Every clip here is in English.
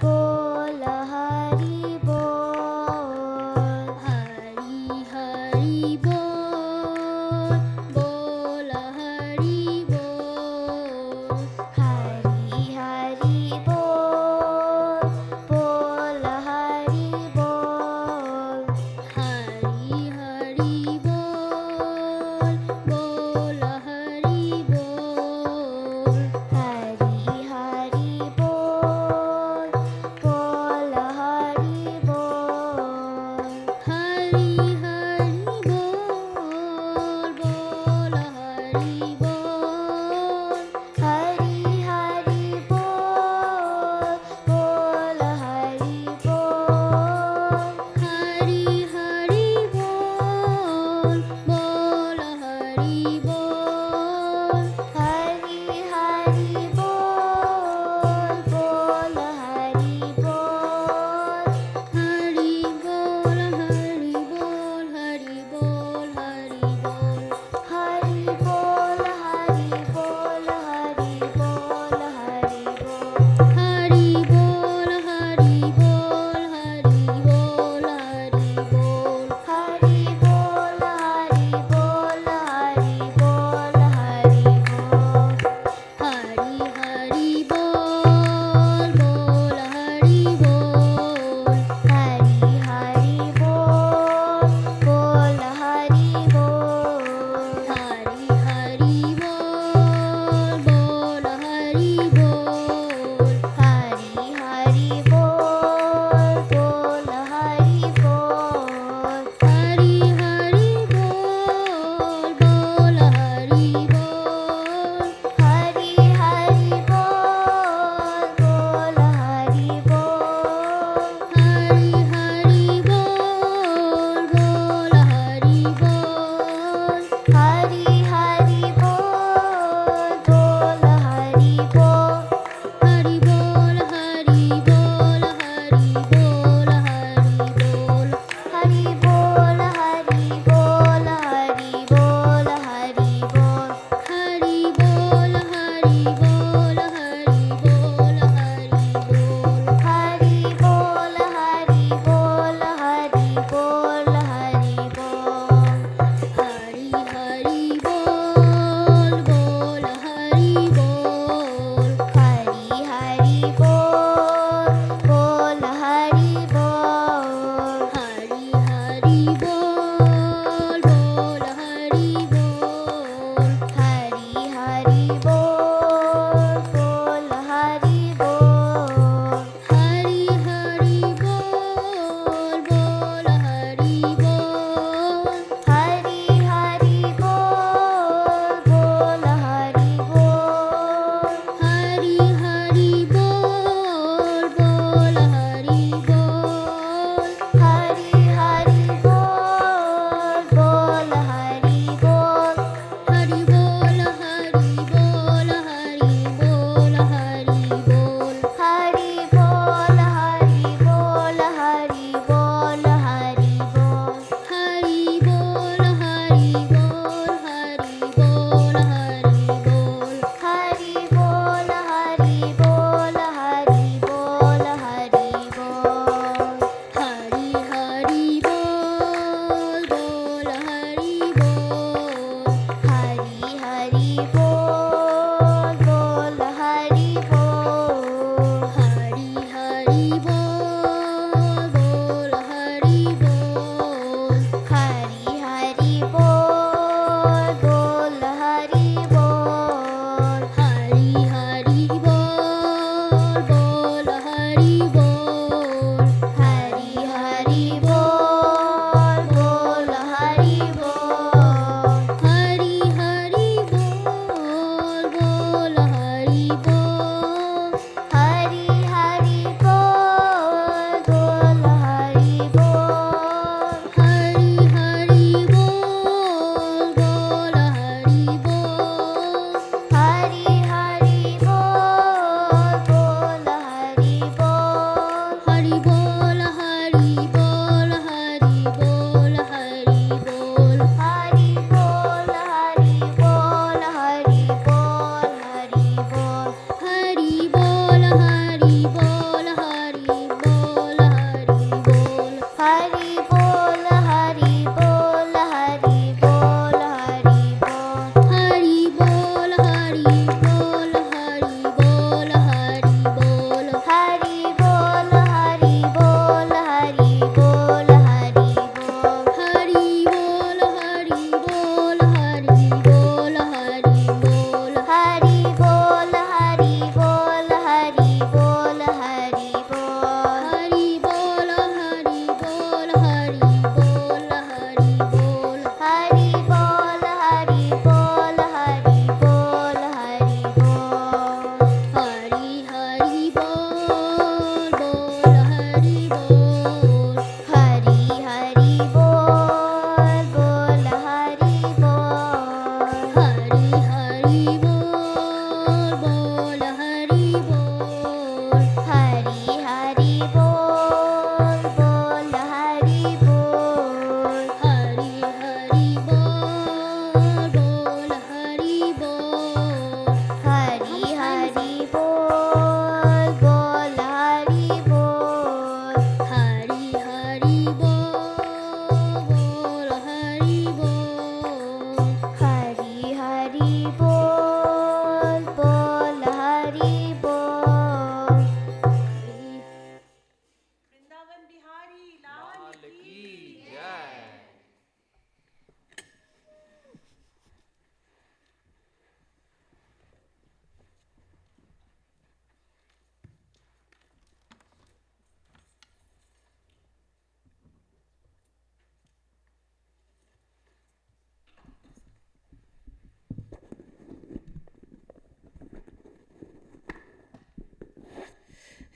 बोल हरि बोल हरि हरि बोल बोल हरि बोल हरि हरि बोल बोल हरि बोल हरि हरि बोल बोल हरि बोल हरि हरि बोल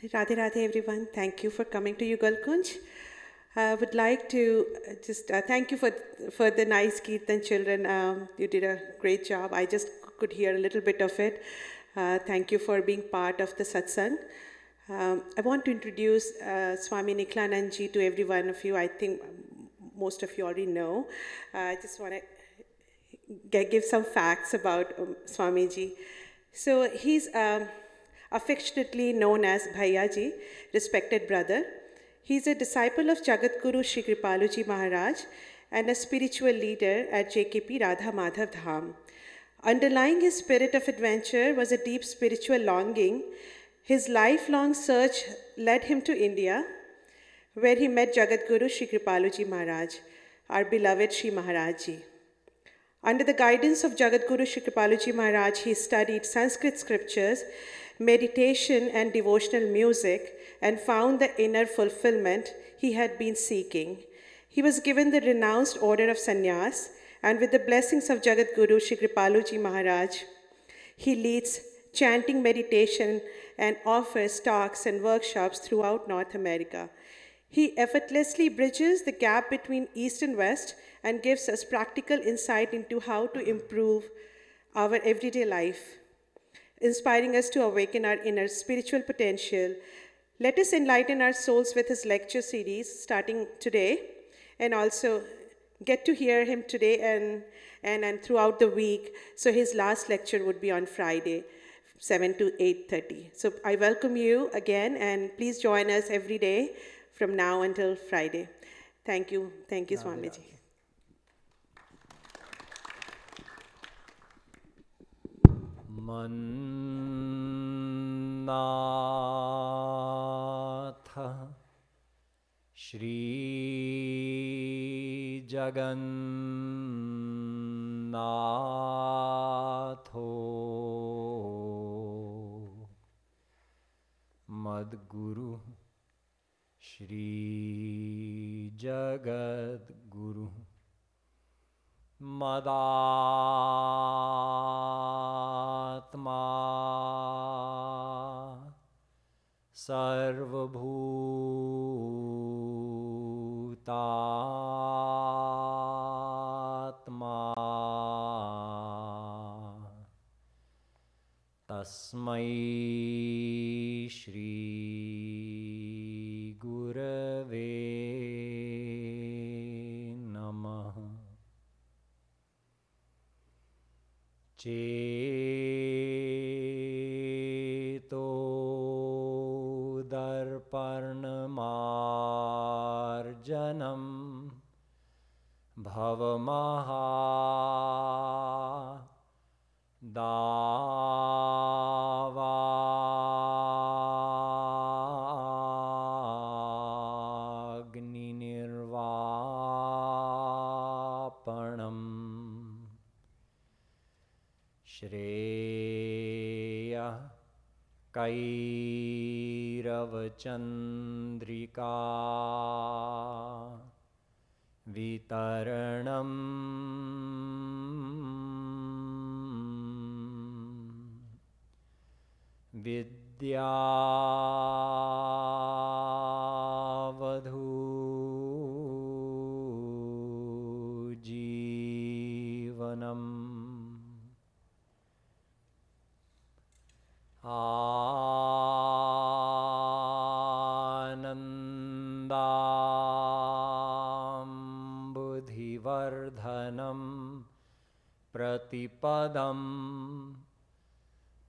Radhe Radhe everyone, thank you for coming to Yugal Kunj. I would like to just thank you for the nice Kirtan children. You did a great job. I just could hear a little bit of it. Thank you for being part of the satsang. I want to introduce Swami Nikhilanand ji to every one of you. I think most of you already know. I just want to give some facts about Swamiji. So he's affectionately known as Bhaiyaji, respected brother. He's a disciple of Jagat Guru Shri Kripaluji Maharaj and a spiritual leader at JKP Radha Madhav Dham. Underlying his spirit of adventure was a deep spiritual longing. His lifelong search led him to India, where he met Jagat Guru Shri Kripaluji Maharaj, our beloved Shri Maharaj Ji. Under the guidance of Jagat Guru Shri Kripaluji Maharaj, he studied Sanskrit scriptures, meditation, and devotional music, and found the inner fulfillment he had been seeking. He was given the renounced order of sannyas, and with the blessings of Jagat Guru Shri Kripaluji Maharaj, he leads chanting meditation and offers talks and workshops throughout North America. He effortlessly bridges the gap between East and West and gives us practical insight into how to improve our everyday life, inspiring us to awaken our inner spiritual potential. Let us enlighten our souls with his lecture series starting today, and also get to hear him today and throughout the week. So his last lecture would be on Friday, 7 to 8:30. So I welcome you again, and please join us every day from now until Friday. Thank you, Swamiji. Mannatha Shri Jagannatho Madguru Shri Jagadguru Madatma Sarvabhutatma Tasmai Shri Gurave Namaha Cheto Darparnamarjanam Bhavamaha Davagninirvapanam Shreya Kairavachandrika Vitaranam Vidyavadhu Jivanam Anandambudhivardhanam Pratipadam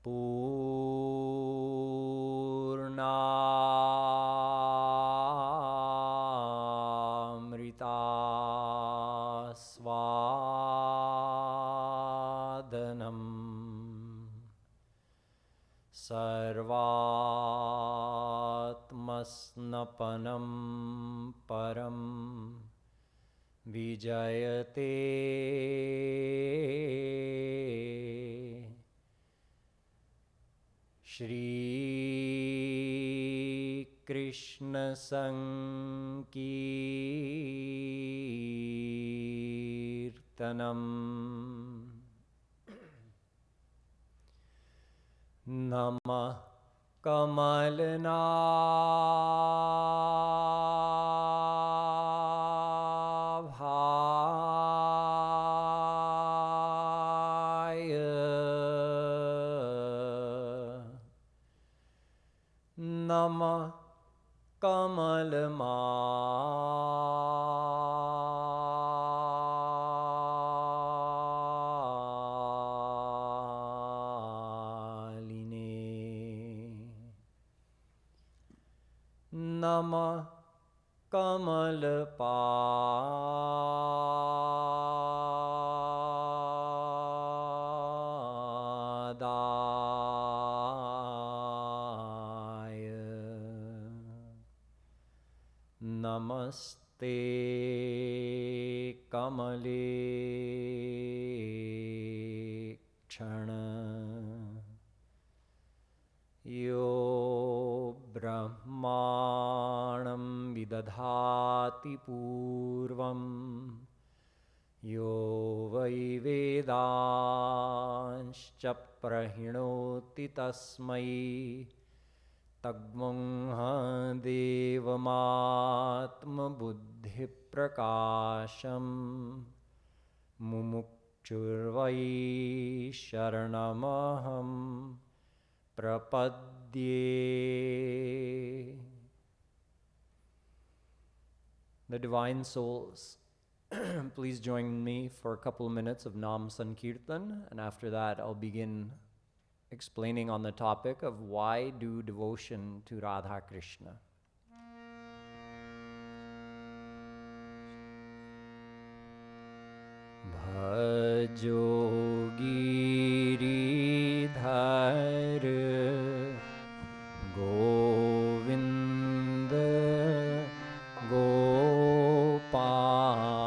Purnamrita Swadanam Sarvatmasnapanam Param Vijayate Shri Krishna Sankirtanam Namah कमलनाभाय नमः कमलमालिने नमः कमलपादाय नमस्ते कमले क्षण यो ब्रह्माणं विदधाति पूर्वं यो वै वेदांश्च प्रहिणोति तस्मै तग्मुंह देवमात्मबुद्धिप्रकाशं मुमुक्षुर्वै शरणमहं प्रपद्ये. The divine souls, please join me for a couple minutes of Nam Sankirtan, and after that I'll begin explaining on the topic of why do devotion to Radha Krishna. Bhajo giridhar Govinda Gopala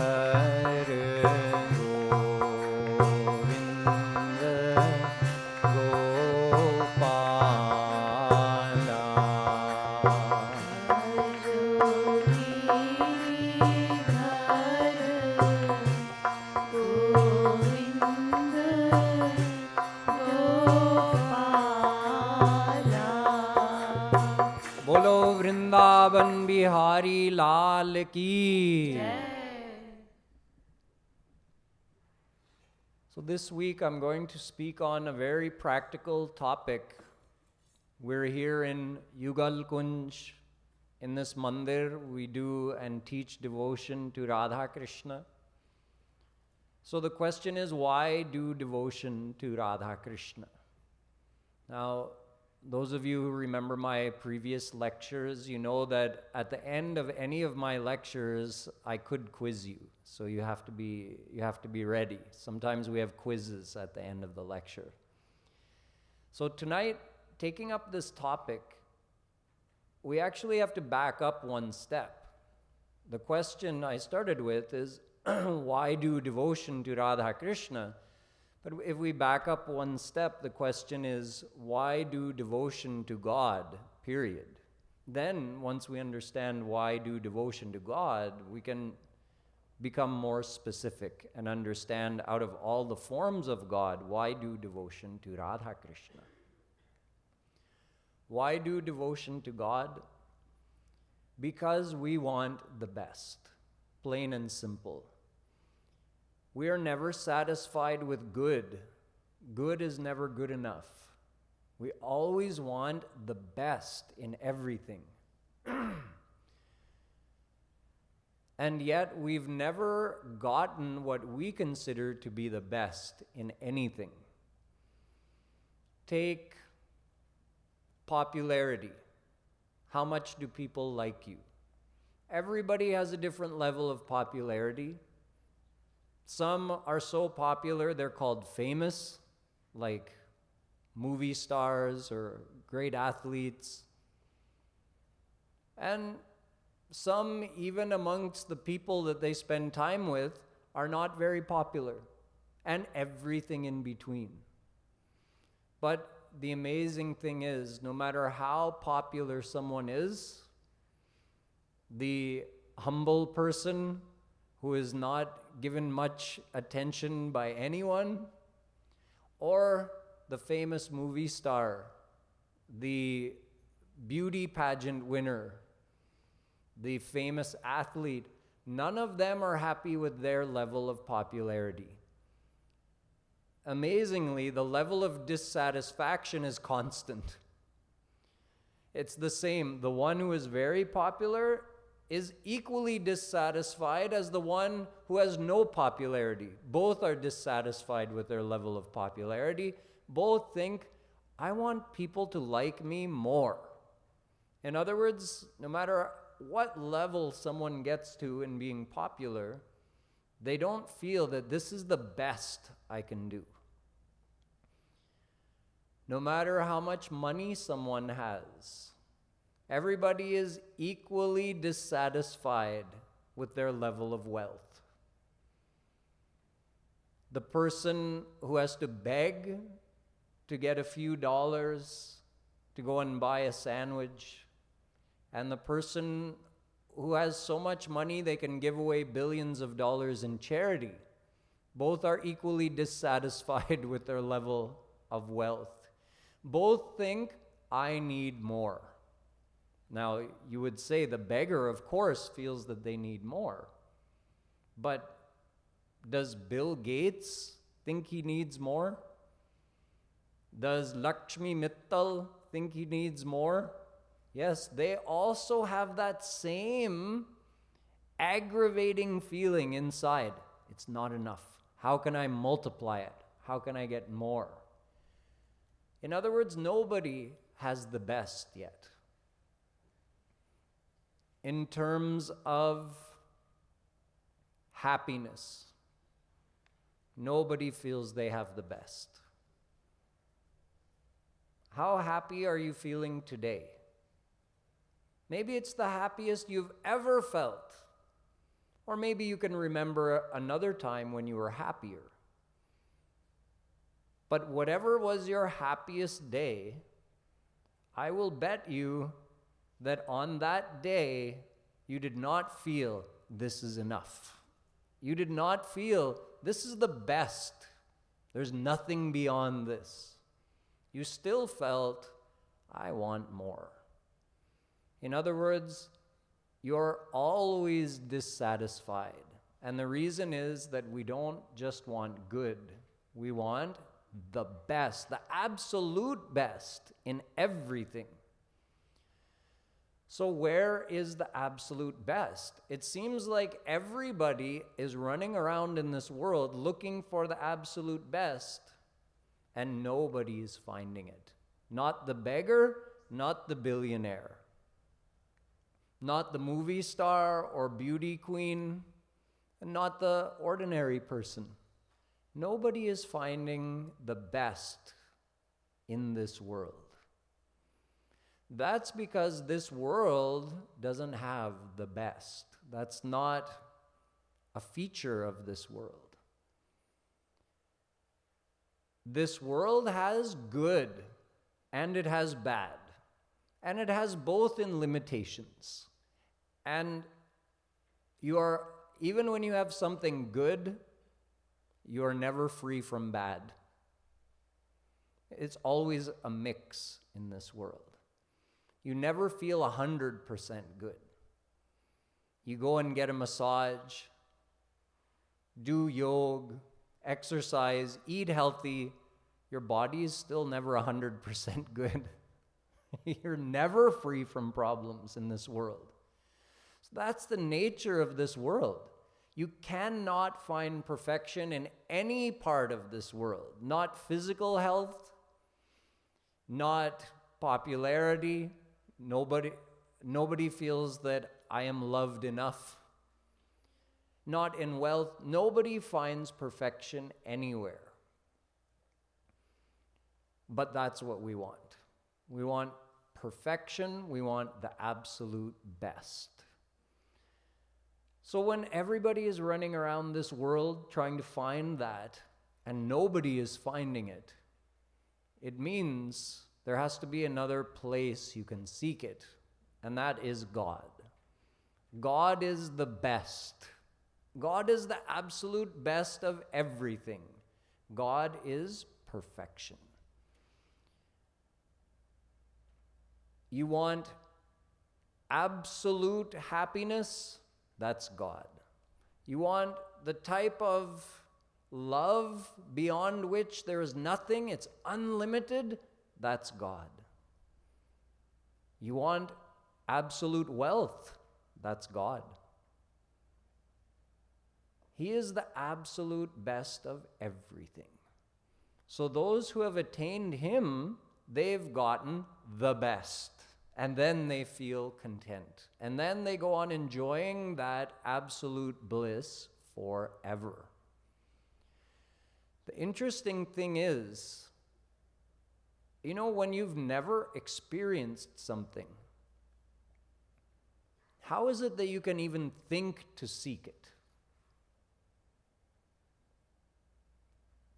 Har Govind Gopala. बोलो वृंदावन बिहारी लाल की. So this week I'm going to speak on a very practical topic. We're here in Yugal Kunj. In this mandir, we do and teach devotion to Radha Krishna. So the question is, why do devotion to Radha Krishna? Now, those of you who remember my previous lectures, you know that at the end of any of my lectures, I could quiz you. So you have to be ready. Sometimes we have quizzes at the end of the lecture. So tonight, taking up this topic, we actually have to back up one step. The question I started with is, why do devotion to Radha Krishna? But if we back up one step, the question is, why do devotion to God, period? Then, once we understand why do devotion to God, we can become more specific and understand out of all the forms of God, why do devotion to Radha Krishna? Why do devotion to God? Because we want the best, plain and simple. We are never satisfied with good. Good is never good enough. We always want the best in everything. And yet, we've never gotten what we consider to be the best in anything. Take popularity. How much do people like you? Everybody has a different level of popularity. Some are so popular, they're called famous, like movie stars or great athletes. And some, even amongst the people that they spend time with, are not very popular, and everything in between. But the amazing thing is, no matter how popular someone is, the humble person who is not given much attention by anyone, or the famous movie star, the beauty pageant winner, the famous athlete, none of them are happy with their level of popularity. Amazingly, the level of dissatisfaction is constant. It's the same. The one who is very popular is equally dissatisfied as the one who has no popularity. Both are dissatisfied with their level of popularity. Both think, I want people to like me more. In other words, no matter what level someone gets to in being popular, they don't feel that this is the best I can do. No matter how much money someone has, everybody is equally dissatisfied with their level of wealth. The person who has to beg to get a few dollars to go and buy a sandwich, and the person who has so much money they can give away billions of dollars in charity, both are equally dissatisfied with their level of wealth. Both think, I need more. Now, you would say the beggar, of course, feels that they need more. But does Bill Gates think he needs more? Does Lakshmi Mittal think he needs more? Yes, they also have that same aggravating feeling inside. It's not enough. How can I multiply it? How can I get more? In other words, nobody has the best yet. In terms of happiness, nobody feels they have the best. How happy are you feeling today? Maybe it's the happiest you've ever felt. Or maybe you can remember another time when you were happier. But whatever was your happiest day, I will bet you that on that day, you did not feel this is enough. You did not feel this is the best. There's nothing beyond this. You still felt, I want more. In other words, you're always dissatisfied. And the reason is that we don't just want good. We want the best, the absolute best in everything. So where is the absolute best? It seems like everybody is running around in this world looking for the absolute best, and nobody is finding it. Not the beggar, not the billionaire, not the movie star or beauty queen, and not the ordinary person. Nobody is finding the best in this world. That's because this world doesn't have the best. That's not a feature of this world. This world has good and it has bad. And it has both in limitations. And even when you have something good, you are never free from bad. It's always a mix in this world. You never feel 100% good. You go and get a massage, do yoga, exercise, eat healthy, your body is still never 100% good. You're never free from problems in this world. So that's the nature of this world. You cannot find perfection in any part of this world. Not physical health, not popularity. Nobody feels that I am loved enough. Not in wealth. Nobody finds perfection anywhere. But that's what we want. We want perfection. We want the absolute best. So when everybody is running around this world trying to find that, and nobody is finding it, it means there has to be another place you can seek it, and that is God. God is the best. God is the absolute best of everything. God is perfection. You want absolute happiness? That's God. You want the type of love beyond which there is nothing, it's unlimited? That's God. You want absolute wealth? That's God. He is the absolute best of everything. So those who have attained Him, they've gotten the best. And then they feel content. And then they go on enjoying that absolute bliss forever. The interesting thing is, when you've never experienced something, how is it that you can even think to seek it?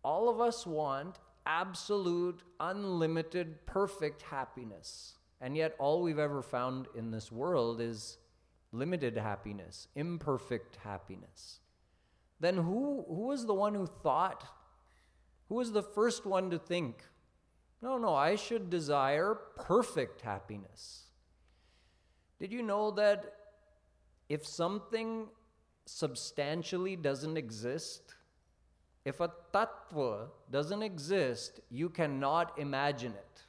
All of us want absolute, unlimited, perfect happiness. And yet all we've ever found in this world is limited happiness, imperfect happiness. Then who was the one who thought? Who was the first one to think, no, I should desire perfect happiness? Did you know that if something substantially doesn't exist, if a tattva doesn't exist, you cannot imagine it?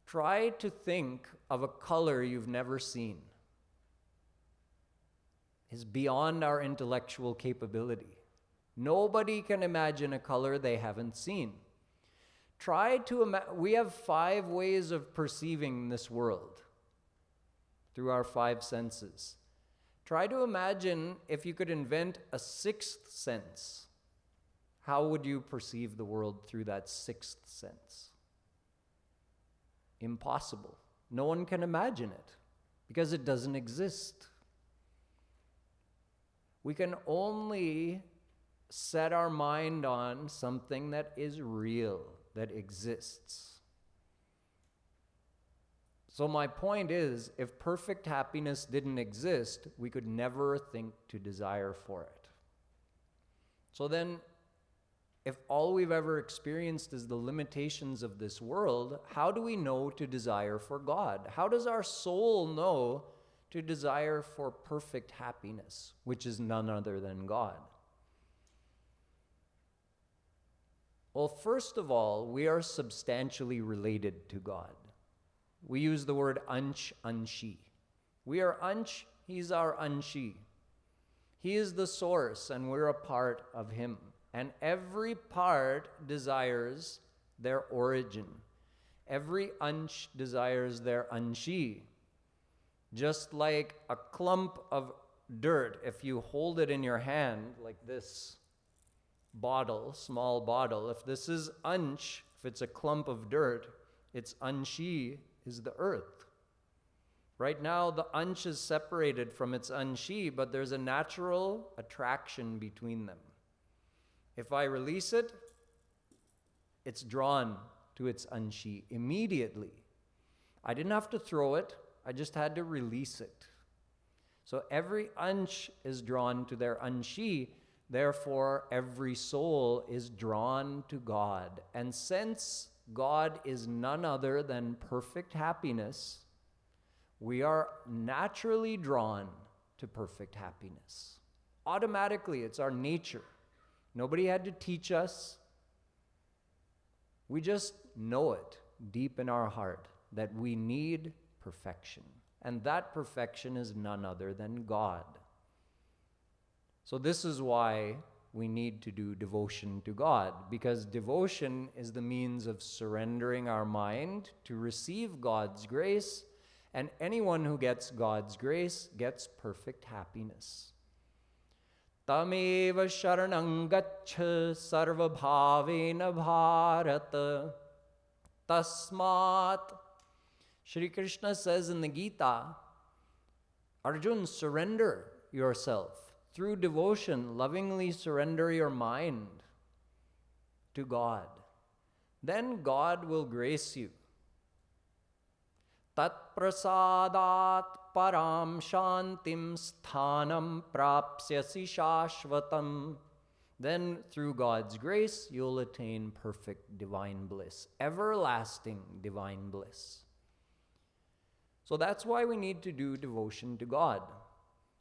Try to think of a color you've never seen. It's beyond our intellectual capability. Nobody can imagine a color they haven't seen. We have 5 ways of perceiving this world through our 5 senses. Try to imagine if you could invent a 6th sense. How would you perceive the world through that 6th sense? Impossible. No one can imagine it because it doesn't exist. We can only set our mind on something that is real, that exists. So my point is, if perfect happiness didn't exist, we could never think to desire for it. So then, if all we've ever experienced is the limitations of this world, how do we know to desire for God? How does our soul know to desire for perfect happiness, which is none other than God? Well, first of all, we are substantially related to God. We use the word ansh, anshi. We are ansh, he's our anshi. He is the source, and we're a part of him. And every part desires their origin. Every ansh desires their anshi. Just like a clump of dirt, if you hold it in your hand, like this bottle, small bottle, if this is ansh, if it's a clump of dirt, its anshi is the earth. Right now, the ansh is separated from its anshi, but there's a natural attraction between them. If I release it, it's drawn to its anshi immediately. I didn't have to throw it, I just had to release it. So every ansh is drawn to their anshi, therefore every soul is drawn to God. And since God is none other than perfect happiness, we are naturally drawn to perfect happiness. Automatically, it's our nature. Nobody had to teach us. We just know it deep in our heart that we need perfection. And that perfection is none other than God. So this is why we need to do devotion to God, because devotion is the means of surrendering our mind to receive God's grace, and anyone who gets God's grace gets perfect happiness. Tameva sharanam gaccha sarva bhavena bharata tasmat. Shri Krishna says in the Gita, Arjun, surrender yourself. Through devotion, lovingly surrender your mind to God. Then God will grace you. Tat prasadat param shantim sthanam prapsyasi shashvatam. Then through God's grace, you'll attain perfect divine bliss, everlasting divine bliss. So that's why we need to do devotion to God.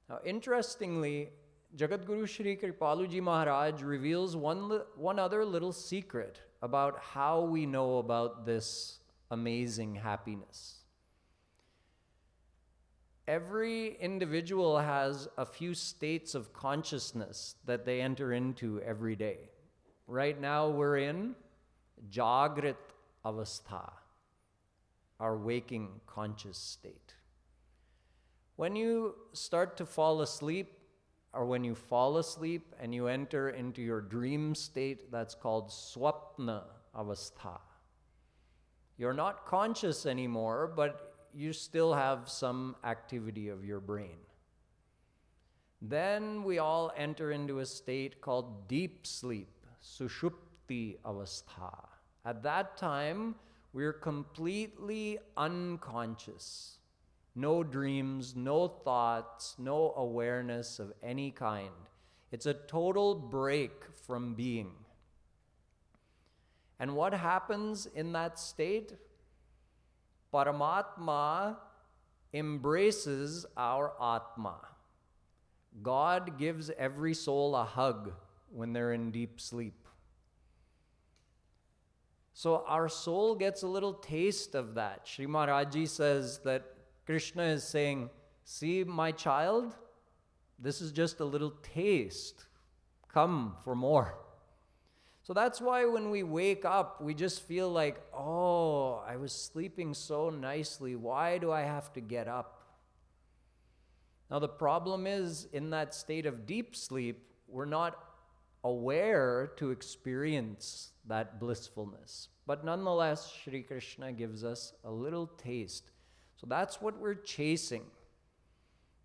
Now, interestingly, Jagadguru Shri Kripaluji Maharaj reveals one other little secret about how we know about this amazing happiness. Every individual has a few states of consciousness that they enter into every day. Right now we're in Jagrit Avastha, our waking conscious state. When you start to fall asleep, or when you fall asleep and you enter into your dream state, that's called Swapna Avastha. You're not conscious anymore, but you still have some activity of your brain. Then we all enter into a state called deep sleep, Sushupti Avastha. At that time, we're completely unconscious. No dreams, no thoughts, no awareness of any kind. It's a total break from being. And what happens in that state? Paramatma embraces our Atma. God gives every soul a hug when they're in deep sleep. So our soul gets a little taste of that. Sri Maharaji says that Krishna is saying, see, my child, this is just a little taste. Come for more. So that's why when we wake up, we just feel like, oh, I was sleeping so nicely. Why do I have to get up? Now the problem is, in that state of deep sleep, we're not aware to experience that blissfulness. But nonetheless, Shri Krishna gives us a little taste. So that's what we're chasing.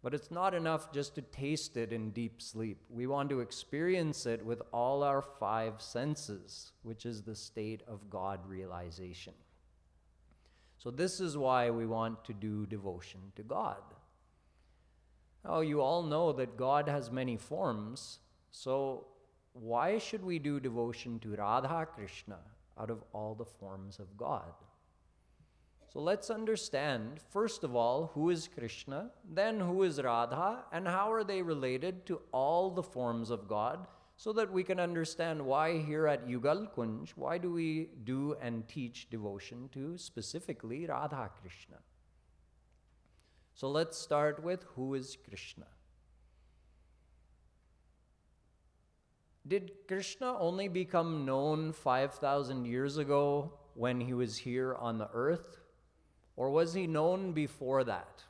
But it's not enough just to taste it in deep sleep. We want to experience it with all our 5 senses, which is the state of God realization. So this is why we want to do devotion to God. Now, you all know that God has many forms, so why should we do devotion to Radha Krishna out of all the forms of God? So let's understand, first of all, who is Krishna, then who is Radha, and how are they related to all the forms of God, so that we can understand why here at Yugal Kunj, why do we do and teach devotion to specifically Radha Krishna. So let's start with who is Krishna. Did Krishna only become known 5,000 years ago when he was here on the earth? Or was he known before that?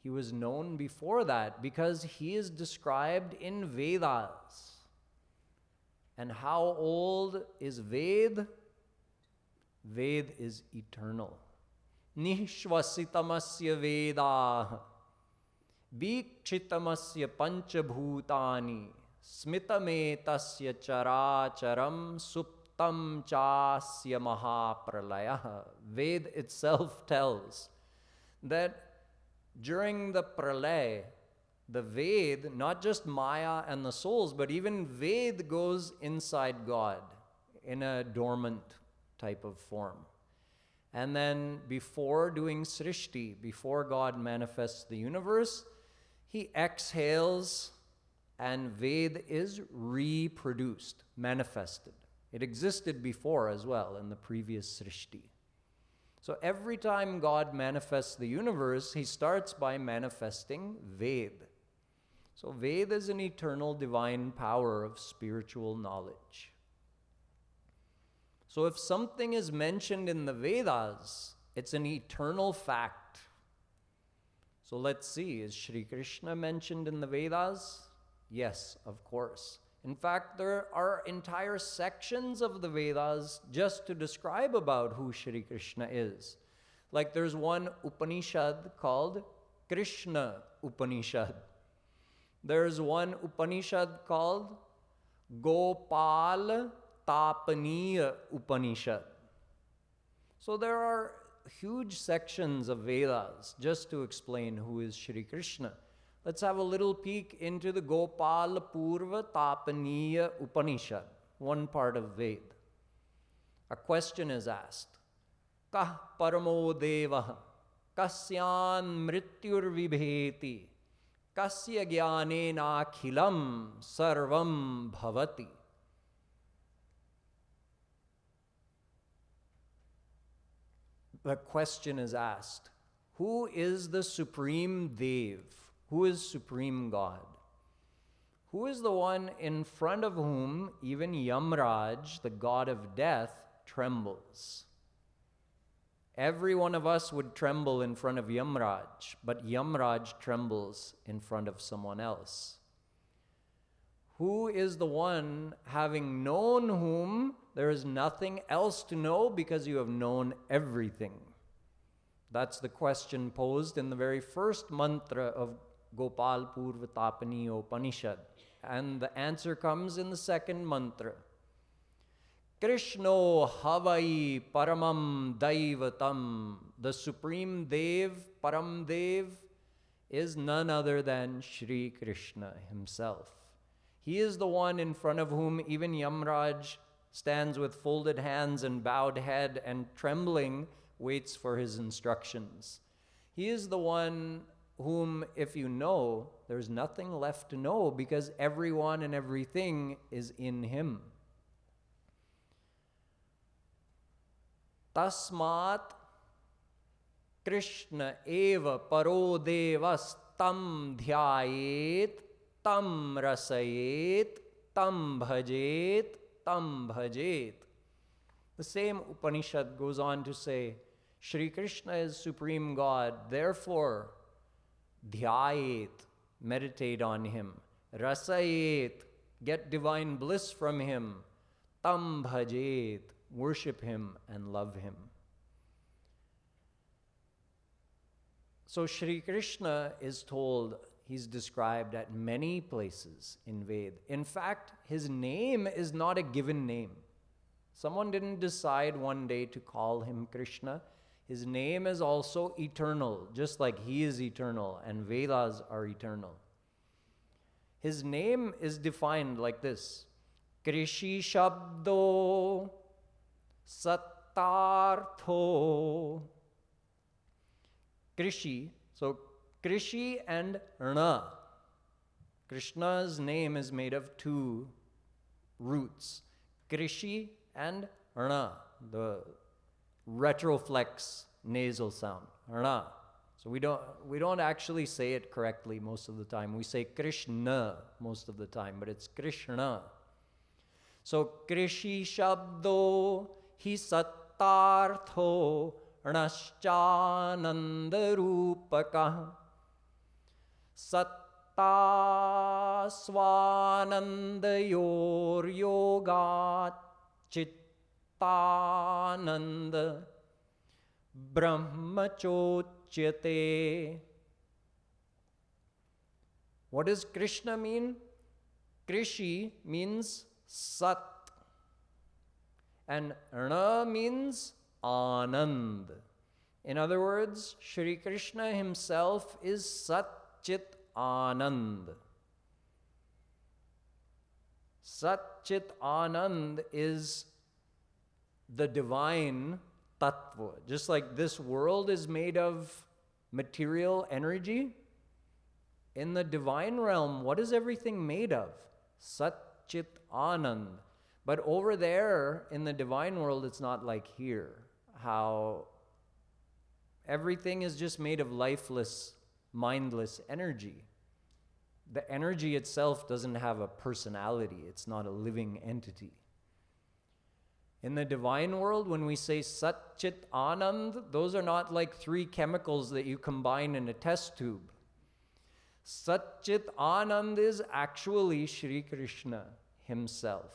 He was known before that because he is described in Vedas. And how old is Ved? Ved is eternal. Nishvasitamasya Veda Vikshitamasya Panchabhutani Smitametasya Characharam Suptam Chasya Mahapralaya. Ved itself tells that during the Pralay, the Ved, not just Maya and the souls, but even Ved goes inside God in a dormant type of form. And then before doing Srishti, before God manifests the universe, he exhales and Ved is reproduced, manifested. It existed before as well in the previous Srishti. So every time God manifests the universe, he starts by manifesting Ved. So Ved is an eternal divine power of spiritual knowledge. So if something is mentioned in the Vedas, it's an eternal fact. So let's see, is Shri Krishna mentioned in the Vedas? Yes, of course. In fact, there are entire sections of the Vedas just to describe about who Shri Krishna is. Like there's one Upanishad called Krishna Upanishad. There's one Upanishad called Gopal Tapaniya Upanishad. So there are huge sections of Vedas just to explain who is Shri Krishna. Let's have a little peek into the Gopal Purva Tapaniya Upanishad, one part of Ved. A question is asked, Kah paramo devaha, kasyan mrityur vibheti, kasya jnanena akhilam sarvam bhavati. The question is asked, who is the supreme Dev? Who is supreme God? Who is the one in front of whom even Yamraj, the god of death, trembles? Every one of us would tremble in front of Yamraj, but Yamraj trembles in front of someone else. Who is the one having known whom there is nothing else to know because you have known everything? That's the question posed in the very first mantra of Gopal Purva Tapaniya Upanishad. And the answer comes in the second mantra. Krishno Havai Paramam Daivatam. The Supreme Dev, Param Dev, is none other than Shri Krishna himself. He is the one in front of whom even Yamraj stands with folded hands and bowed head and trembling waits for his instructions. He is the one whom, if you know, there's nothing left to know because everyone and everything is in him. Tasmat Krishna eva paro devas tam dhyayet tam rasayet tam bhajet tam bhajet. The same Upanishad goes on to say, Shri Krishna is Supreme God, therefore dhyayet, meditate on him. Rasayet, get divine bliss from him. Tam bhajet, worship him and love him. So Shri Krishna is told, he's described at many places in Ved. In fact, his name is not a given name. Someone didn't decide one day to call him Krishna. His name is also eternal, just like he is eternal and Vedas are eternal. His name is defined like this. Krishi Shabdo Sattartho. Krishi, so Krishi and Rna. Krishna's name is made of two roots, Krishi and Rna, the retroflex nasal sound, Rna. So we don't actually say it correctly most of the time. We say Krishna most of the time, but it's Krishna. So Krishi Shabdo Hi Sattartho Rnaschanandarupaka Satta Swanandayor Yogat Chittananda Brahmachochyate. What does Krishna mean? Krishi means Sat, and Rna means Anand. In other words, Shri Krishna himself is Sat Chit Anand. Sat Chit Anand is the divine tattva. Just like this world is made of material energy, in the divine realm, what is everything made of? Sat Chit Anand. But over there in the divine world, it's not like here, how everything is just made of lifeless, mindless energy. The energy itself doesn't have a personality. It's not a living entity. In the divine world, when we say Sat Chit Anand, those are not like three chemicals that you combine in a test tube. Sat Chit Anand is actually Shri Krishna himself.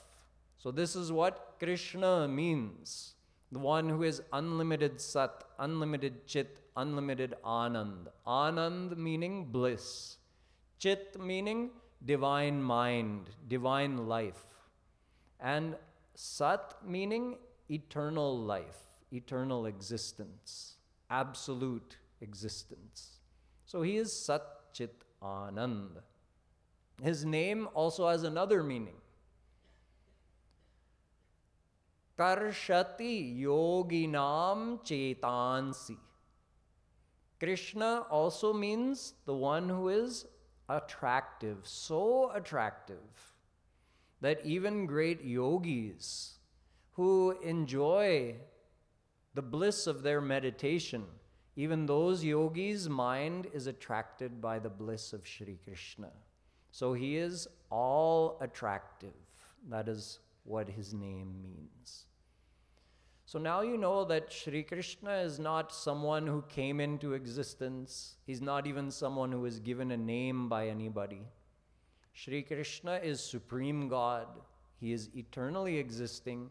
So this is what Krishna means. The one who is unlimited Sat, unlimited Chit, unlimited Anand. Anand meaning bliss. Chit meaning divine mind, divine life. And Sat meaning eternal life, eternal existence, absolute existence. So he is Sat Chit Anand. His name also has another meaning. Karshati yoginam chetansi. Krishna also means the one who is attractive, so attractive that even great yogis who enjoy the bliss of their meditation, even those yogis' mind is attracted by the bliss of Shri Krishna. So he is all attractive. That is what his name means. So now you know that Shri Krishna is not someone who came into existence. He's not even someone who is given a name by anybody. Shri Krishna is Supreme God. He is eternally existing.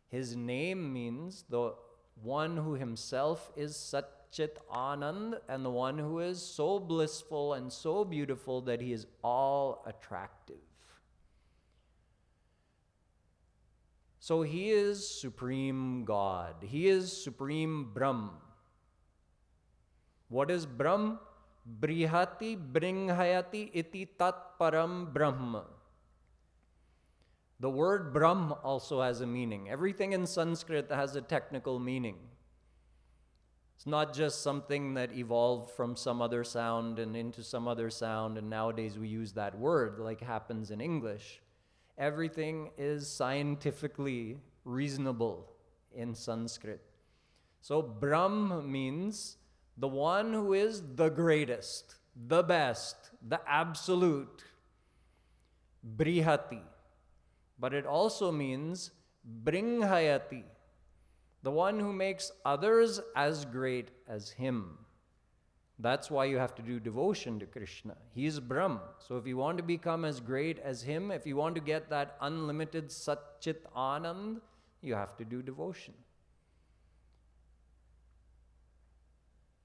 His name means the one who himself is Sat Chit Anand, and the one who is so blissful and so beautiful that he is all attractive. So he is Supreme God. He is Supreme Brahm. What is Brahm? Brihati Bringhayati iti tat param Brahma. The word Brahm also has a meaning. Everything in Sanskrit has a technical meaning. It's not just something that evolved from some other sound and into some other sound, and nowadays we use that word like happens in English. Everything is scientifically reasonable in Sanskrit. So Brahm means the one who is the greatest, the best, the absolute, Brihati. But it also means Bringhayati, the one who makes others as great as him. That's why you have to do devotion to Krishna. He is Brahm. So if you want to become as great as him, if you want to get that unlimited Sat Chit Anand, you have to do devotion.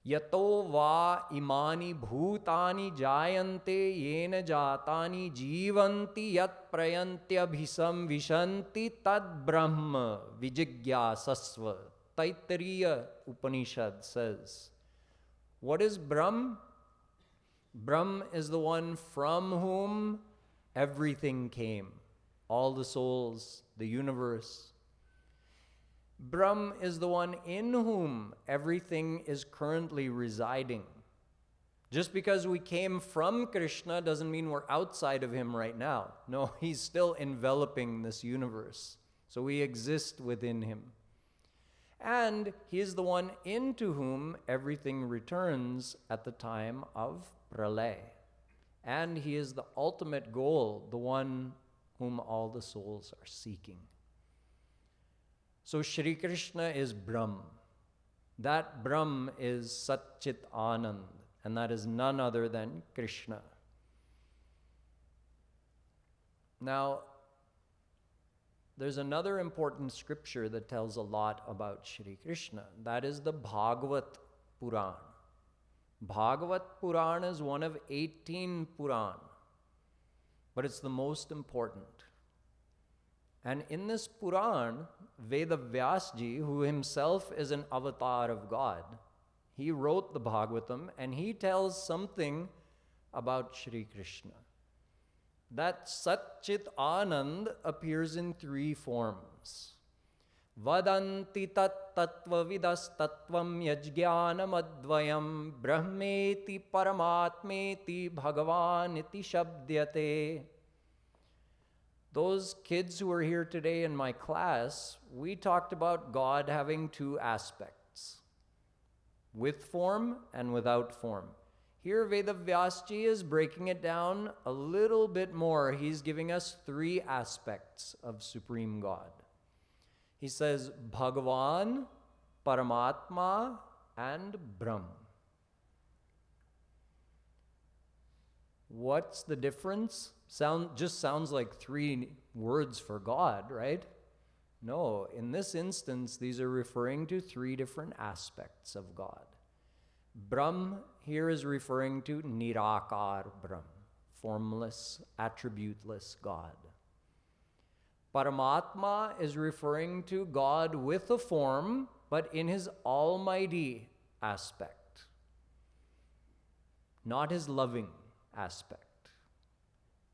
Yato va imani bhutani jayante yena jatani jivanti yat prayantyabhisam vishanti tad brahma vijigyasasva. Taittiriya Upanishad says. What is Brahm? Brahm is the one from whom everything came, all the souls, the universe. Brahm is the one in whom everything is currently residing. Just because we came from Krishna doesn't mean we're outside of him right now. No, he's still enveloping this universe. So we exist within him. And he is the one into whom everything returns at the time of pralay. And he is the ultimate goal, the one whom all the souls are seeking. So Shri Krishna is Brahm. That Brahm is Satchit Anand, and that is none other than Krishna. Now, there's another important scripture that tells a lot about Shri Krishna. That is the Bhagavat Puran. Bhagavat Puran is one of 18 Puran, but it's the most important. And in this Puran, Veda Vyasji, who himself is an avatar of God, he wrote the Bhagavatam and he tells something about Shri Krishna. That Satchit Anand appears in 3 forms. Vadanti tat tattva vidas tattvam yajnanam advayam brahmeti paramatmeti bhagavaniti shabdyate. Those kids who are here today in my class, we talked about God having 2 aspects, with form and without form. Here Vedavyasji is breaking it down a little bit more. He's giving us 3 aspects of Supreme God. He says Bhagavan, Paramatma, and Brahm. What's the difference? Just sounds like 3 words for God, right? No, in this instance, these are referring to 3 different aspects of God. Brahm here is referring to Nirakar Brahm, formless, attributeless God. Paramatma is referring to God with a form, but in his almighty aspect, not his loving aspect.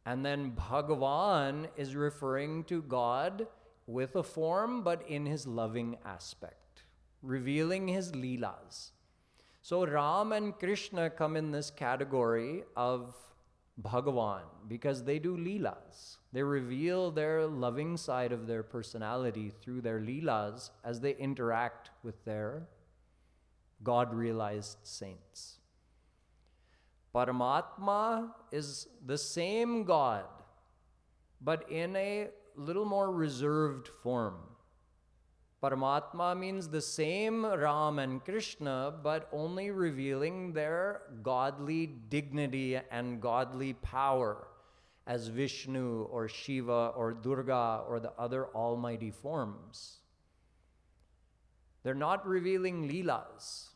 And then Bhagavan is referring to God with a form, but in his loving aspect, revealing his leelas. So Ram and Krishna come in this category of Bhagavan because they do leelas. They reveal their loving side of their personality through their leelas as they interact with their God-realized saints. Paramatma is the same God, but in a little more reserved form. Paramatma means the same Ram and Krishna, but only revealing their godly dignity and godly power as Vishnu or Shiva or Durga or the other almighty forms. They're not revealing leelas.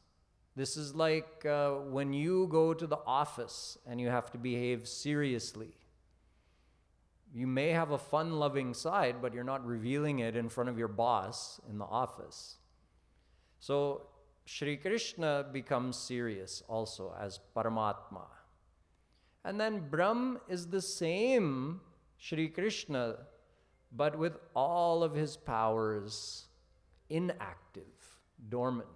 This is like when you go to the office and you have to behave seriously. You may have a fun-loving side, but you're not revealing it in front of your boss in the office. So Shri Krishna becomes serious also as Paramatma. And then Brahm is the same Shri Krishna, but with all of his powers inactive, dormant.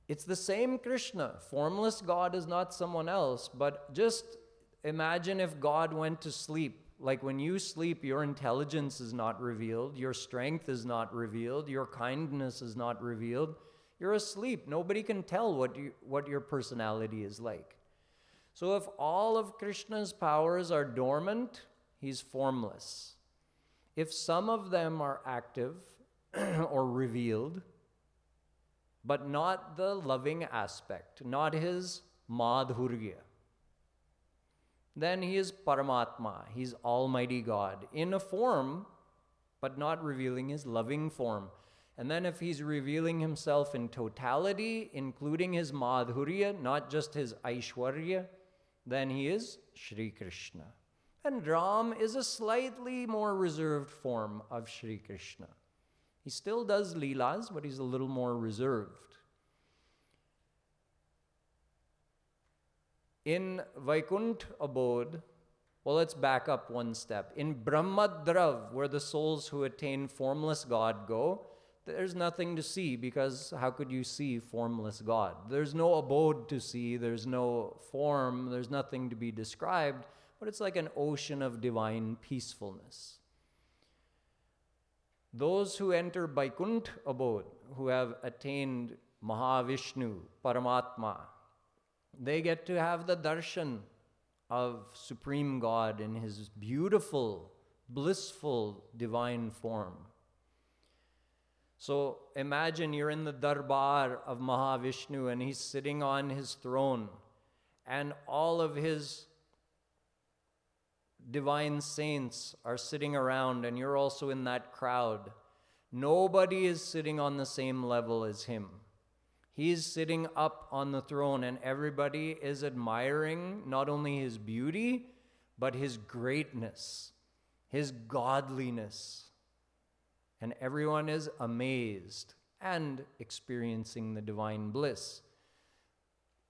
It's the same Krishna. Formless God is not someone else, but just imagine if God went to sleep. Like when you sleep, your intelligence is not revealed, your strength is not revealed, your kindness is not revealed. You're asleep. Nobody can tell what your personality is like. So if all of Krishna's powers are dormant, he's formless. If some of them are active or revealed, but not the loving aspect, not his madhurya, then he is Paramatma, he's Almighty God, in a form, but not revealing his loving form. And then if he's revealing himself in totality, including his madhurya, not just his aishwarya, then he is Shri Krishna. And Ram is a slightly more reserved form of Shri Krishna. He still does leelas, but he's a little more reserved. In Vaikuntha abode, well, let's back up one step. In Brahmadrav, where the souls who attain formless God go, there's nothing to see, because how could you see formless God? There's no abode to see, there's no form, there's nothing to be described, but it's like an ocean of divine peacefulness. Those who enter Vaikuntha abode, who have attained Mahavishnu, Paramatma, they get to have the darshan of Supreme God in his beautiful, blissful, divine form. So imagine you're in the darbar of Mahavishnu and he's sitting on his throne and all of his divine saints are sitting around and you're also in that crowd. Nobody is sitting on the same level as him. He's sitting up on the throne and everybody is admiring not only his beauty, but his greatness, his godliness. And everyone is amazed and experiencing the divine bliss.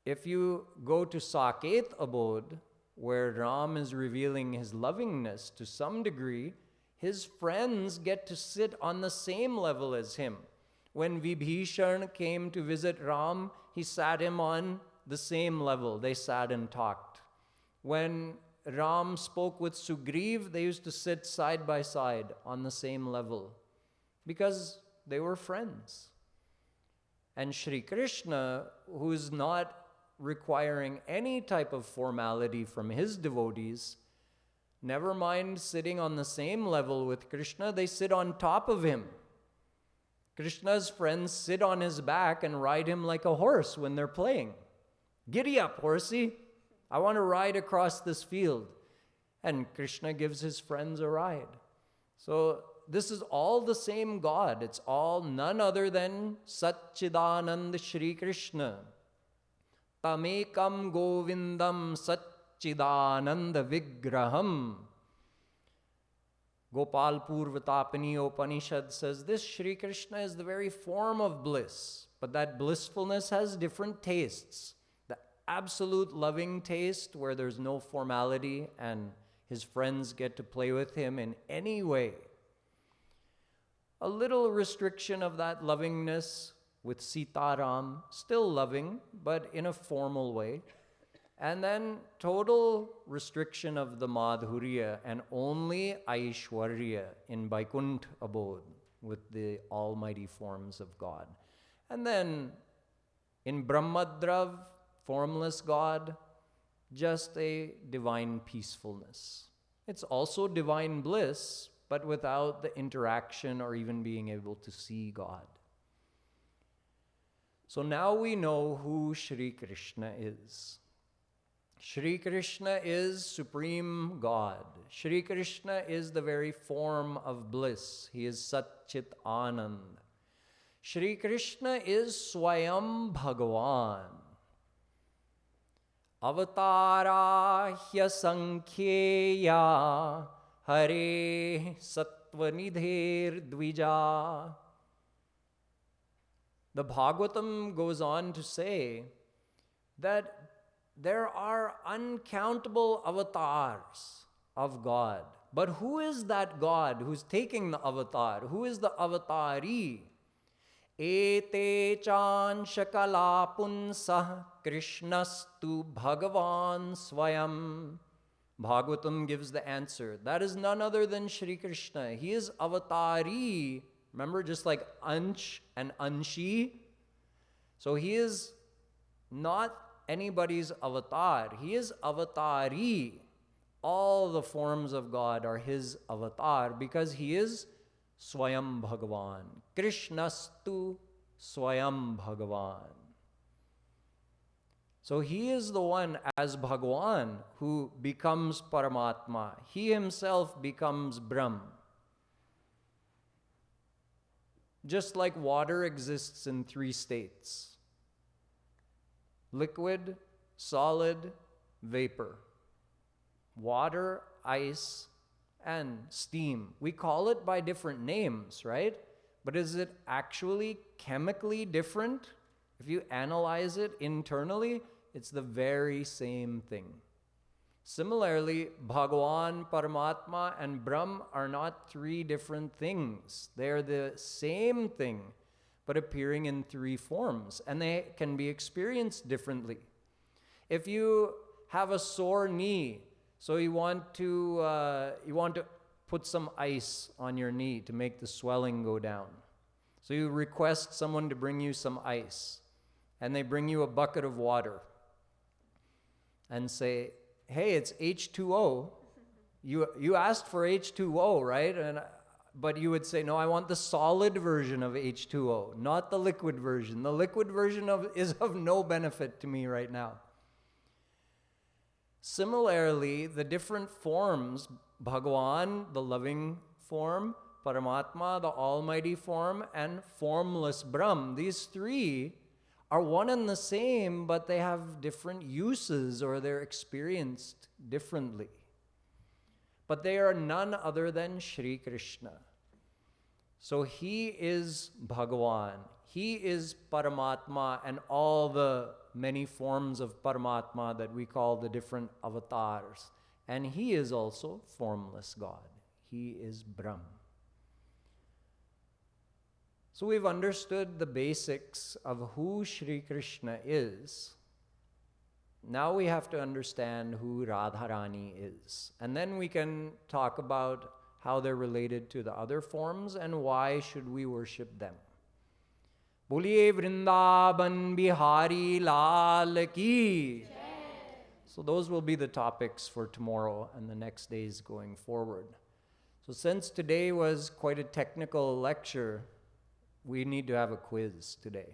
If you go to Saket abode, where Ram is revealing his lovingness to some degree, his friends get to sit on the same level as him. When Vibhishan came to visit Ram, he sat him on the same level. They sat and talked. When Ram spoke with Sugriv, they used to sit side by side on the same level because they were friends. And Shri Krishna, who is not requiring any type of formality from his devotees, never mind sitting on the same level with Krishna, they sit on top of him. Krishna's friends sit on his back and ride him like a horse when they're playing. Giddy up, horsey. I want to ride across this field. And Krishna gives his friends a ride. So this is all the same God. It's all none other than Satchidananda Shri Krishna. Tamekam Govindam Satchidananda Vigraham. Gopal Purvatapani Upanishad says this Shri Krishna is the very form of bliss, but that blissfulness has different tastes. The absolute loving taste where there's no formality and his friends get to play with him in any way. A little restriction of that lovingness with Sitaram, still loving, but in a formal way. And then total restriction of the Madhurya and only Aishwarya in Vaikuntha abode with the almighty forms of God. And then in Brahmadrav, formless God, just a divine peacefulness. It's also divine bliss, but without the interaction or even being able to see God. So now we know who Shri Krishna is. Shri Krishna is Supreme God. Shri Krishna is the very form of bliss. He is Satchit Anand. Shri Krishna is Swayam Bhagavan. Avatarahya Sankhyeya Hare Sattvanidher Dvija. The Bhagavatam goes on to say that there are uncountable avatars of God. But who is that God who's taking the avatar? Who is the avatari? Ete chan shakala punsa krishnastu bhagavan swayam. Bhagavatam gives the answer. That is none other than Shri Krishna. He is avatari. Remember, just like Ansh and Anshi. So he is not anybody's avatar. He is avatari. All the forms of God are his avatar because he is Swayam Bhagavan. Krishnastu Swayam Bhagavan. So he is the one as Bhagavan who becomes Paramatma. He himself becomes Brahm. Just like water exists in 3 states: liquid, solid, vapor. Water, ice, and steam. We call it by different names, right? But is it actually chemically different? If you analyze it internally, it's the very same thing. Similarly, Bhagavan, Paramatma, and Brahm are not 3 different things. They are the same thing, but appearing in 3 forms, and they can be experienced differently. If you have a sore knee, so you want to put some ice on your knee to make the swelling go down. So you request someone to bring you some ice, and they bring you a bucket of water and say, hey, it's H2O. You asked for H2O, right? But you would say, no, I want the solid version of H2O, not the liquid version. The liquid version is of no benefit to me right now. Similarly, the different forms, Bhagavan, the loving form, Paramatma, the almighty form, and formless Brahm, these 3 are one and the same, but they have different uses, or they're experienced differently. But they are none other than Shri Krishna. So he is Bhagavan, he is Paramatma, and all the many forms of Paramatma that we call the different avatars. And he is also formless God. He is Brahm. So we've understood the basics of who Shri Krishna is. Now we have to understand who Radharani is. And then we can talk about how they're related to the other forms and why should we worship them. Boliye Vrindavan Bihari Lal Ki. So those will be the topics for tomorrow and the next days going forward. So since today was quite a technical lecture, we need to have a quiz today.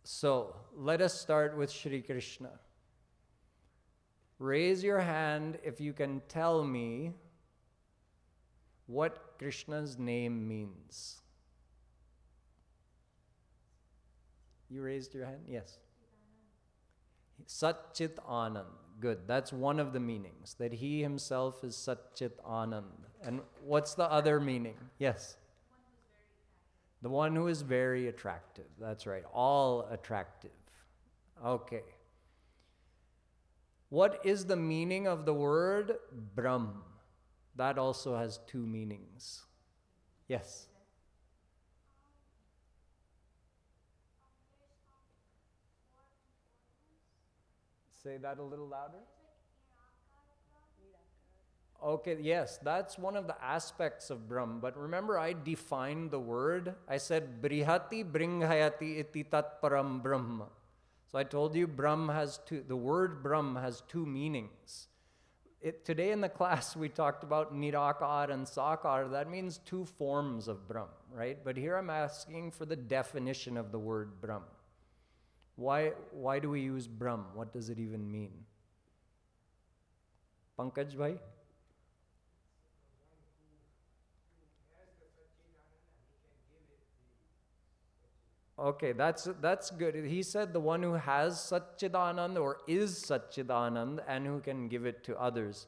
So let us start with Shri Krishna. Raise your hand if you can tell me what Krishna's name means. You raised your hand? Yes. Satchit Anand. Good. That's one of the meanings, that he himself is Satchit Anand. And what's the other meaning? Yes. The one who is very attractive. That's right. All attractive. Okay. What is the meaning of the word Brahm? That also has 2 meanings. Yes. Say that a little louder. Okay, yes, that's one of the aspects of Brahm. But remember, I defined the word. I said, Brihati Bringhayati iti tat param Brahma. So I told you the word Brahm has 2 meanings. Today in the class, we talked about Nirakar and Sakar. That means 2 forms of Brahm, right? But here I'm asking for the definition of the word Brahm. Why do we use Brahm? What does it even mean? Pankaj bhai? Okay, that's good. He said the one who has Satchidanand or is Satchidanand and who can give it to others.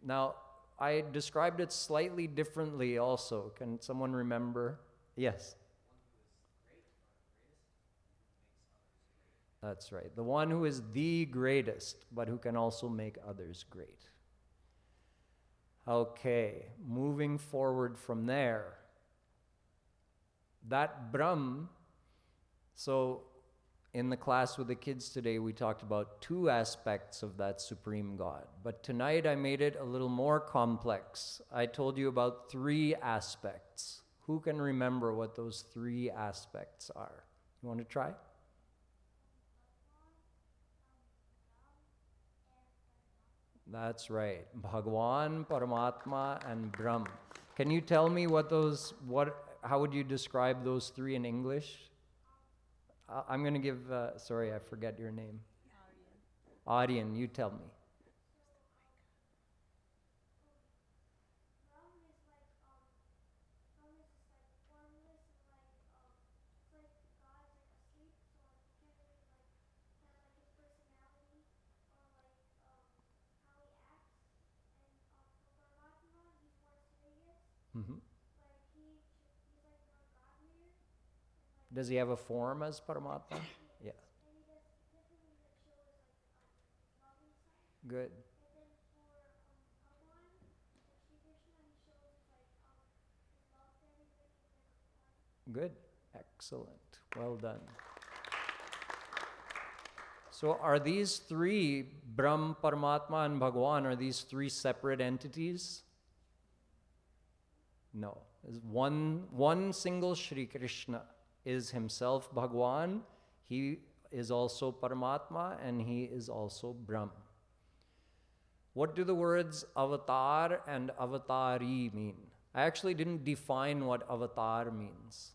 Now, I described it slightly differently also. Can someone remember? Yes. That's right. The one who is the greatest, but who can also make others great. Okay, moving forward from there. That Brahm, so in the class with the kids today, we talked about 2 aspects of that Supreme God. But tonight I made it a little more complex. I told you about 3 aspects. Who can remember what those 3 aspects are? You want to try? That's right. Bhagavan, Paramatma, and Brahm. Can you tell me how would you describe those 3 in English? I'm going to give, sorry, I forget your name. Aryan, you tell me. Does he have a form as Paramatma? Yeah. Good. Good. Excellent. Well done. So are these three, Brahm, Paramatma, and Bhagwan, are these three separate entities? No. There's one single Shri Krishna is himself Bhagwan. He is also Paramatma, and he is also Brahm. What do the words avatar and avatari mean? I actually didn't define what avatar means.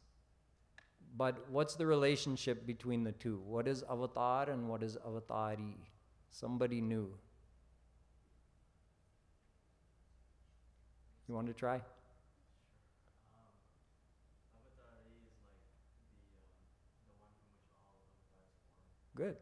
But what's the relationship between the two? What is avatar and what is avatari? Somebody knew. You want to try? Good.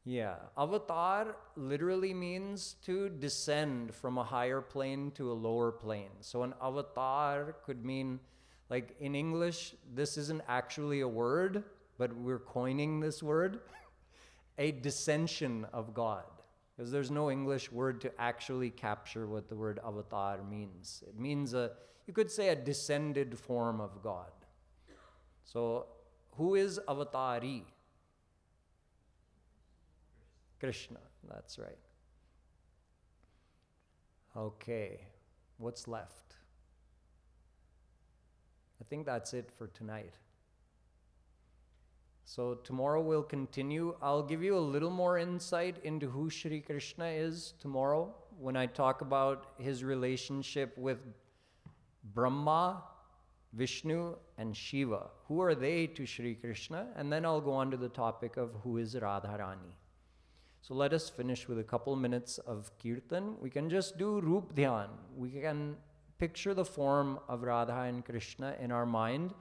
Yeah. Avatar literally means to descend from a higher plane to a lower plane. So an avatar could mean, like in English, this isn't actually a word, but we're coining this word, a descension of God. Because there's no English word to actually capture what the word avatar means. It means you could say a descended form of God. So who is avatari? Krishna, that's right. Okay, what's left? I think that's it for tonight. So tomorrow we'll continue. I'll give you a little more insight into who Shri Krishna is tomorrow when I talk about his relationship with Brahma, Vishnu, and Shiva. Who are they to Shri Krishna? And then I'll go on to the topic of who is Radharani. So let us finish with a couple minutes of kirtan. We can just do Roop Dhyan. We can picture the form of Radha and Krishna in our mind,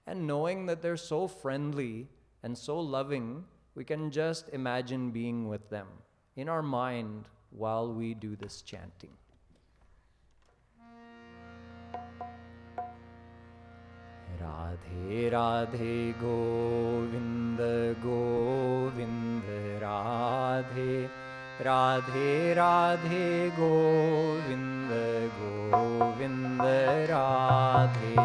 and knowing that they're so friendly and so loving, we can just imagine being with them in our mind while we do this chanting. Radhe Radhe Govinda Govinda Radhe Radhe Radhe Govinda Govinda Radhe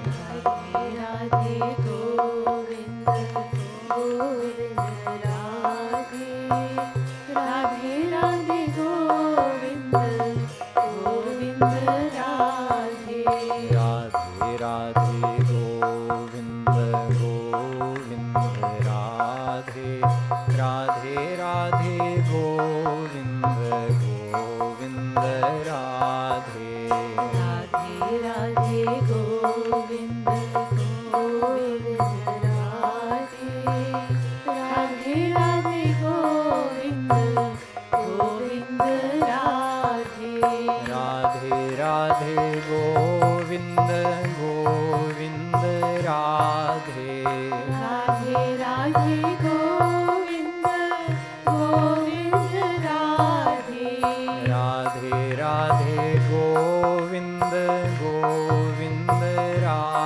Radhe Radhe Govinda Govinda Radhe Radhe Radhe Govinda Govinda Radhe Radhe Radhe Govinda Govinda Radhe Radhe Radhe Govinda Govinda Radhe Radhe Radhe Govinda Govinda Radhe Radhe Radhe Govinda Govinda Radhe Radhe Radhe Govinda Govinda Radhe Radhe Radhe Govinda Govinda Radhe Radhe Radhe Govinda Govinda Radhe Radhe Radhe Govinda Govinda Radhe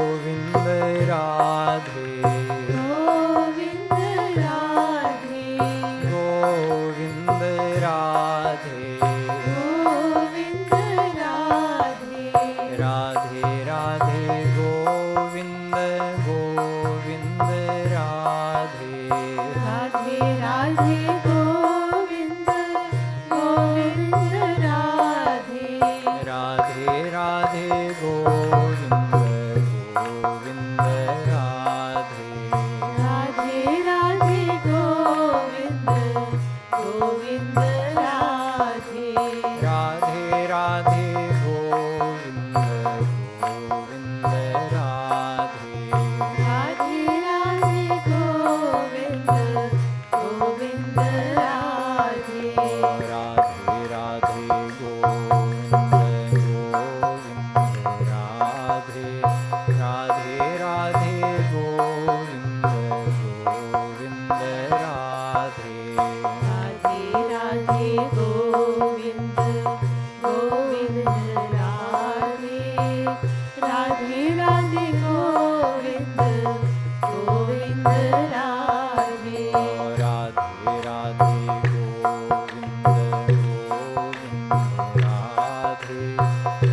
Govinda Radhe Govinda Radhe Govinda Radhe Govind Govind Radhe Radhe Radhe Govind Govind Radhe Radhe Radhe Govind Govind Radhe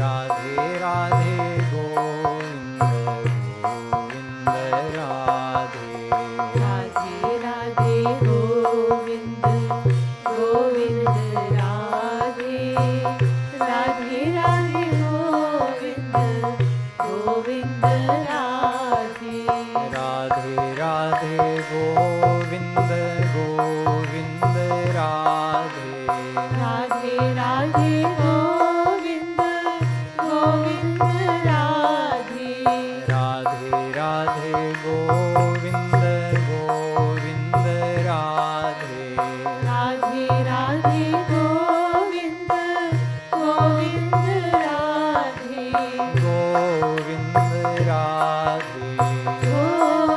Radhe Radhe Govind Govind Radhe Radhe Radhe Govind Govind Radhe Radhe Radhe Govind Govind Radhe Radhe Radhe Govind Govind Radhe Radhe Radhe Govind Govind Radhe Radhe Radhe Govind Govind Radhe Radhe Radhe Govind Govind Radhe Govind Radhe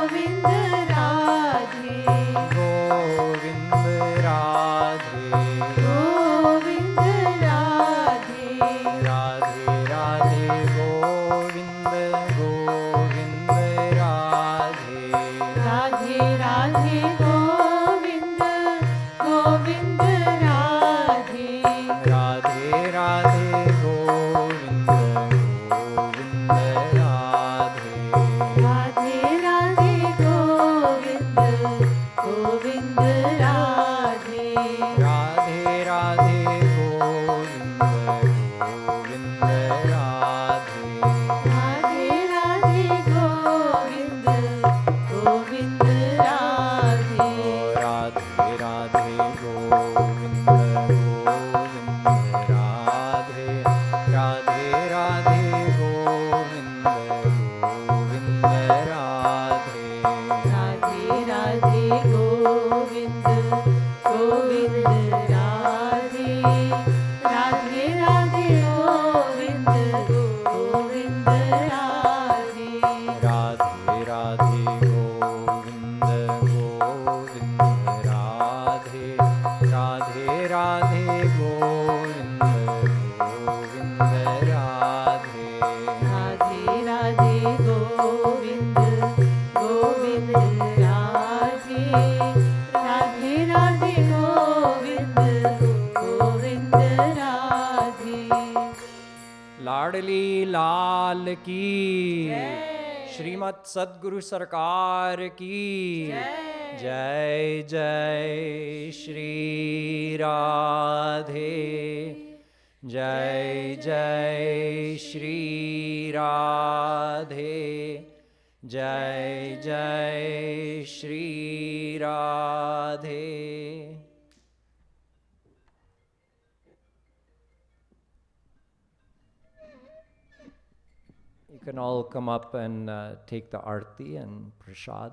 Govind Radhe Govind Radhe Govind Radhe Radhe Radhe Govind Govind Radhe Radhe Radhe Govind Govind Radhe Radhe Radhe Govind Govind Radhe Radhe Radhe Govind Govind Radhe Radhe Radhe Govind Govind Radhe Radhe Radhe Govind Govind Radhe Radhe Radhe Govind Govind Radhe Radhe Radhe Govind Govind Radhe Radhe Radhe Govind Govind Radhe Radhe Radhe Govind Govind Radhe Radhe Radhe Govind Govind Radhe Radhe Radhe Govind Govind Radhe Radhe Radhe Govind Govind Radhe Radhe Radhe Govind Govind Radhe लाडली लाल की श्रीमत सद्गुरु सरकार की जय जय श्री राधे जय जय श्री राधे जय जय Shri Radhe You can all come up and take the arti and prasad.